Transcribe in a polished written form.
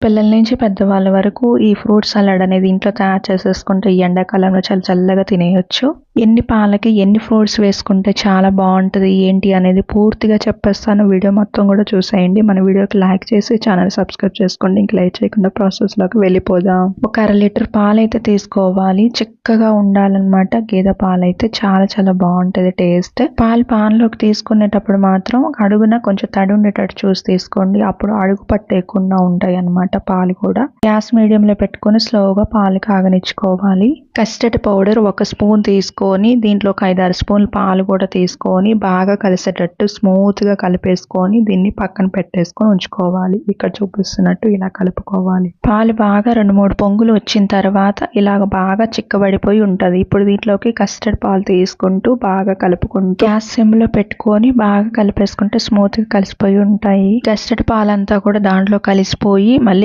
పిల్లల నుంచి పెద్దవాళ్ళ వరకు ఈ ఫ్రూట్ సలాడ్ అనేది ఇంట్లో తయారు చేసేసుకుంటే ఈ ఎండాకాలంలో చాలా చల్లగా తినేయొచ్చు. ఎన్ని పాలకి ఎన్ని ఫ్రూట్స్ వేసుకుంటే చాలా బాగుంటది ఏంటి అనేది పూర్తిగా చెప్పేస్తాను. వీడియో మొత్తం కూడా చూసేయండి. మన వీడియోకి లైక్ చేసి ఛానల్ సబ్స్క్రైబ్ చేసుకోండి. ఇంక లైక్ చేయకుండా ప్రాసెస్లోకి వెళ్ళిపోదాం. ఒక 1/2 లీటర్ పాలు అయితే తీసుకోవాలి. చిక్కగా ఉండాలన్నమాట. గేదె పాలు అయితే చాలా బాగుంటది టేస్ట్. పాలు పాన్లోకి తీసుకునేటప్పుడు మాత్రం అడుగున కొంచెం తడి ఉండేటట్టు చూసి తీసుకోండి. అప్పుడు అడుగు పట్టేయకుండా ఉంటాయి అన్నమాట. పాలు కూడా గ్యాస్ మీడియం లో పెట్టుకొని స్లోగా పాలు కాగనిచ్చుకోవాలి. కస్టర్డ్ పౌడర్ 1 స్పూన్ తీసుకొని దీంట్లో ఒక 5-6 స్పూన్లు పాలు కూడా తీసుకొని బాగా కలిసేటట్టు స్మూత్ గా కలిపేసుకొని దీన్ని పక్కన పెట్టేసుకొని ఉంచుకోవాలి. ఇక్కడ చూపిస్తున్నట్టు ఇలా కలుపుకోవాలి. పాలు బాగా 2-3 పొంగులు వచ్చిన తర్వాత ఇలాగ బాగా చిక్కబడిపోయి ఉంటది. ఇప్పుడు దీంట్లోకి కస్టర్డ్ పాలు తీసుకుంటూ బాగా కలుపుకుంటూ గ్యాస్ సిమ్ లో పెట్టుకొని బాగా కలిపేసుకుంటే స్మూత్ గా కలిసిపోయి ఉంటాయి. కస్టర్డ్ పాలంతా కూడా దాంట్లో కలిసిపోయి మళ్ళీ